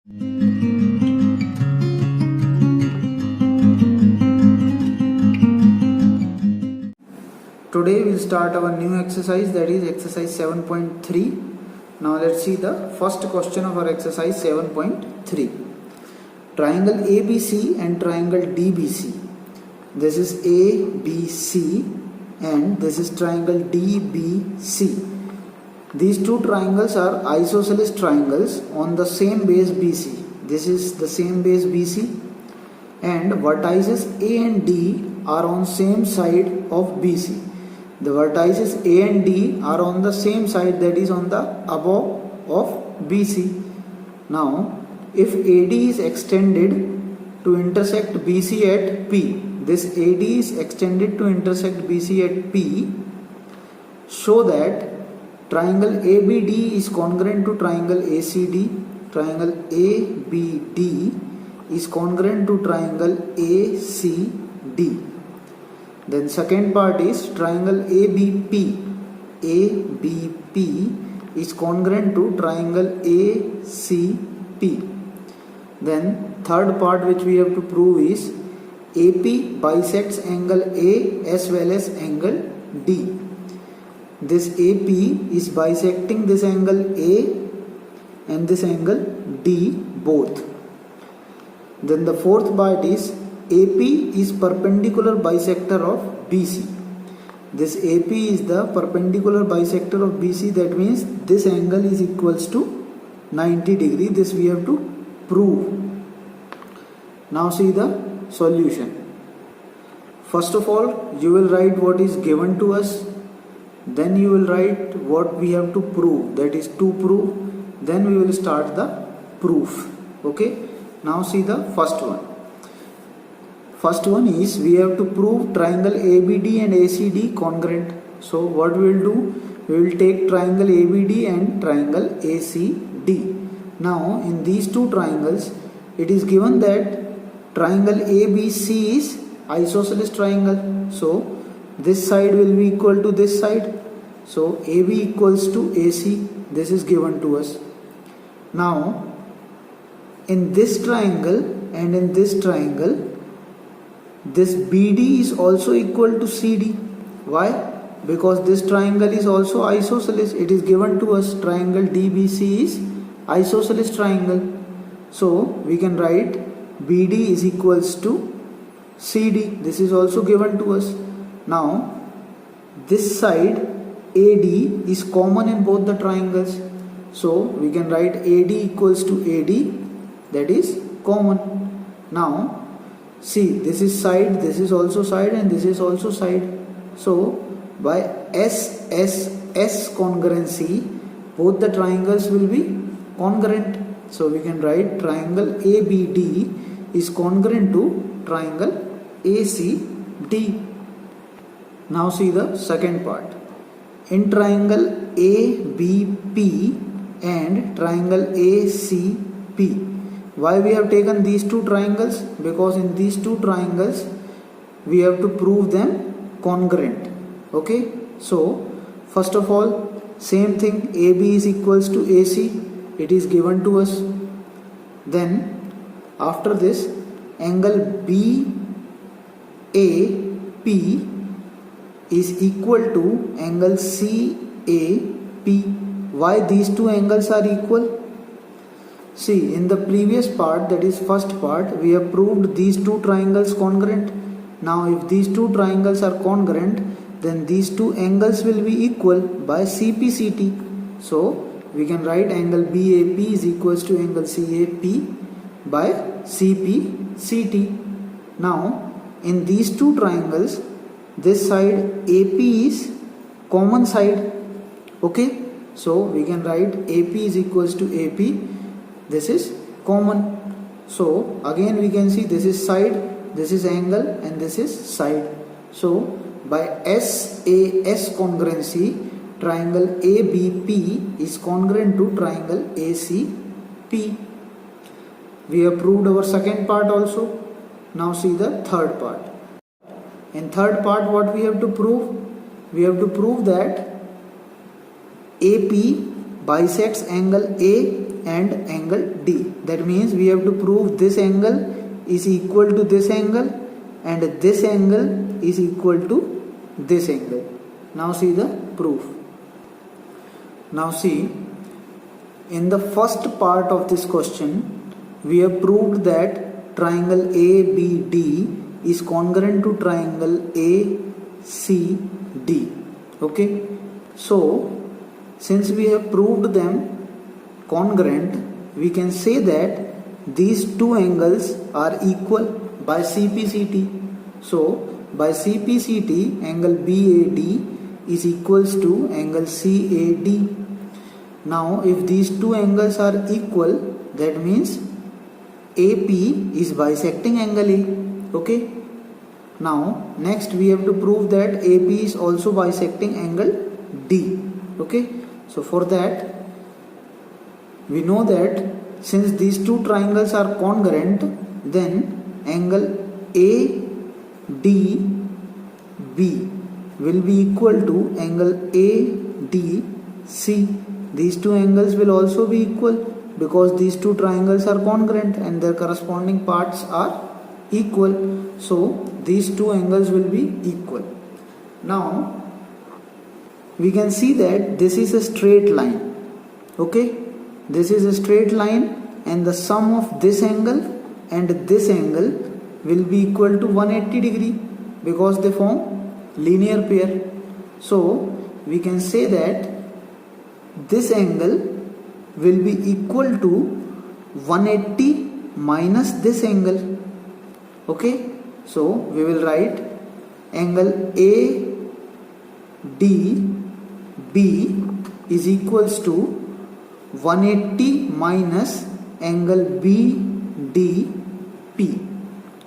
Today we'll start our new exercise, that is exercise 7.3. Now let's see the first question of our exercise 7.3. Triangle ABC and triangle DBC. This is ABC and this is triangle DBC. These two triangles are isosceles triangles on the same base BC. This is the same base BC and vertices A and D are on same side of BC. The vertices A and D are on the same side, that is on the above of BC. Now, if AD is extended to intersect BC at P, this AD is extended to intersect BC at P, show that triangle ABD is congruent to triangle ACD, triangle ABD is congruent to triangle ACD. Then second part is triangle ABP. ABP is congruent to triangle ACP. Then third part which we have to prove is AP bisects angle A as well as angle D. This AP is bisecting this angle A and this angle D both. Then the fourth part is AP is perpendicular bisector of BC. This AP is the perpendicular bisector of BC, that means this angle is equals to 90 degree. This we have to prove. Now see the solution. First of all, you will write what is given to us. Then you will write what we have to prove, that is to prove. Then we will start the proof. Okay. Now see the first one. First one is we have to prove triangle ABD and ACD congruent. So what we will do? We will take triangle ABD and triangle ACD. Now in these two triangles, it is given that triangle ABC is isosceles triangle. So this side will be equal to this side. So AB equals to AC. This is given to us. Now in this triangle and in this triangle, this BD is also equal to CD. Why? Because this triangle is also isosceles. It is given to us triangle DBC is isosceles triangle. So we can write BD is equals to CD. This is also given to us. Now this side AD is common in both the triangles. So we can write AD equals to AD, that is common. Now see, this is side, this is also side and this is also side. So by SSS congruency, both the triangles will be congruent. So we can write triangle ABD is congruent to triangle ACD. Now see the second part. In triangle ABP and triangle ACP. Why we have taken these two triangles? Because in these two triangles we have to prove them congruent. Okay. So first of all, same thing, AB is equals to AC. It is given to us. Then after this, angle BAP is equal to angle CAP. Why these two angles are equal? See, in the previous part, that is first part, we have proved these two triangles congruent. Now if these two triangles are congruent, then these two angles will be equal by CPCT. So we can write angle BAP is equals to angle CAP by CPCT. Now in these two triangles, this side AP is common side. Okay. So we can write AP is equals to AP. This is common. So again we can see this is side, this is angle and this is side. So by SAS congruency, triangle ABP is congruent to triangle ACP. We have proved our second part also. Now see the third part. In third part, what we have to prove? We have to prove that AP bisects angle A and angle D. That means we have to prove this angle is equal to this angle and this angle is equal to this angle. Now see the proof. Now see, in the first part of this question, we have proved that triangle ABD is congruent to triangle ACD. Okay, so since we have proved them congruent, we can say that these two angles are equal by CPCT. So by CPCT, angle BAD is equals to angle CAD. Now if these two angles are equal, that means AP is bisecting angle A. Okay. Now next we have to prove that AP is also bisecting angle D. Okay. So for that, we know that since these two triangles are congruent, then angle ADB will be equal to angle ADC. These two angles will also be equal because these two triangles are congruent and their corresponding parts are equal. So these two angles will be equal. Now we can see that this is a straight line. Okay, this is a straight line and the sum of this angle and this angle will be equal to 180 degree because they form linear pair. So we can say that this angle will be equal to 180 minus this angle. Okay, so we will write angle ADB is equals to 180 minus angle BDP.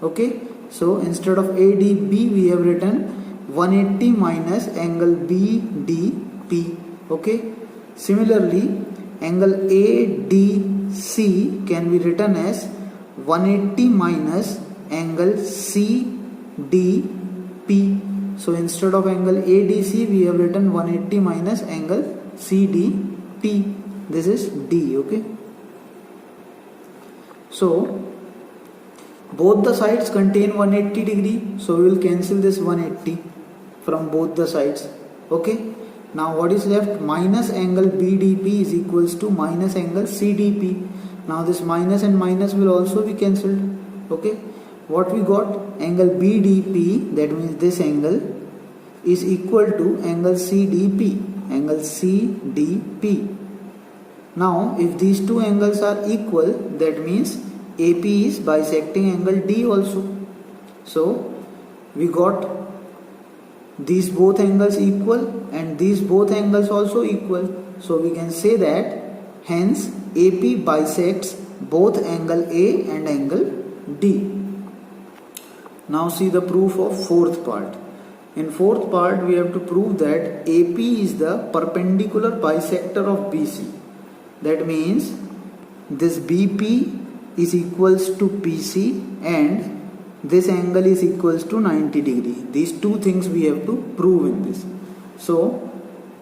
Okay, so instead of ADB we have written 180 minus angle BDP. Okay, similarly angle ADC can be written as 180 minus angle CDP. So instead of angle ADC we have written 180 minus angle CDP. This is D. Okay, so both the sides contain 180 degree, so we will cancel this 180 from both the sides. Okay, now what is left? Minus angle BDP is equals to minus angle CDP. Now this minus and minus will also be cancelled. Okay, what we got? Angle BDP, that means this angle, is equal to angle CDP. Angle CDP. Now if these two angles are equal, that means AP is bisecting angle D also. So we got these both angles equal and these both angles also equal. So we can say that hence AP bisects both angle A and angle D. Now see the proof of fourth part. In fourth part we have to prove that AP is the perpendicular bisector of BC. That means this BP is equals to PC and this angle is equals to 90 degree. These two things we have to prove in this. So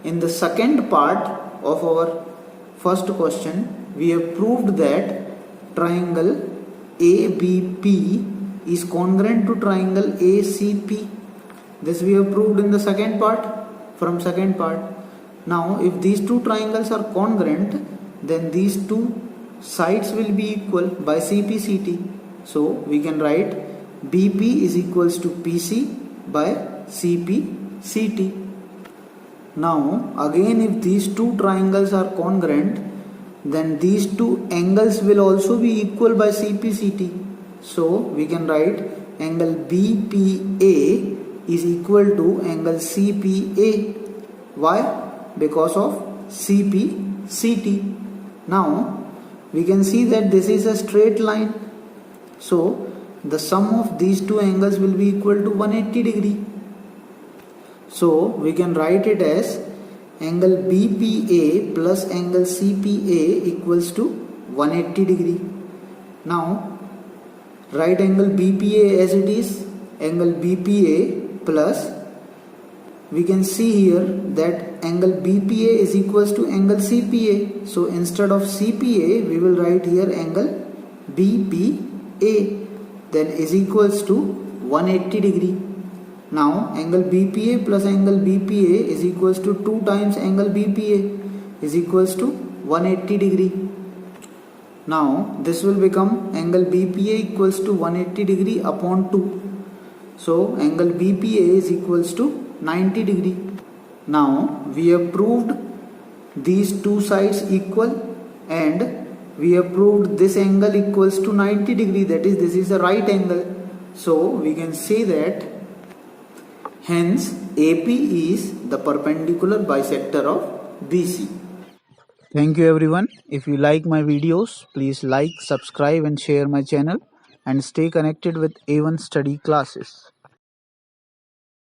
in the second part of our first question, we have proved that triangle ABP is congruent to triangle ACP. This we have proved in the second part, from second part. Now if these two triangles are congruent, then these two sides will be equal by CPCT. So we can write BP is equals to PC by CPCT. Now again, if these two triangles are congruent, then these two angles will also be equal by CPCT. So we can write angle BPA is equal to angle CPA. Why? Because of CPCT. Now we can see that this is a straight line. So the sum of these two angles will be equal to 180 degree. So we can write it as angle BPA plus angle CPA equals to 180 degree. Now write angle BPA as it is, angle BPA plus we can see here that angle BPA is equals to angle CPA. So instead of CPA, we will write here angle BPA, then is equals to 180 degree. Now angle BPA plus angle BPA is equals to 2 times angle BPA is equals to 180 degree. Now this will become angle BPA equals to 180 degree upon 2. So angle BPA is equals to 90 degree. Now we have proved these two sides equal and we have proved this angle equals to 90 degree, that is this is a right angle. So we can say that hence AP is the perpendicular bisector of BC. Thank you everyone. If you like my videos, please like, subscribe and share my channel and stay connected with A1 study classes.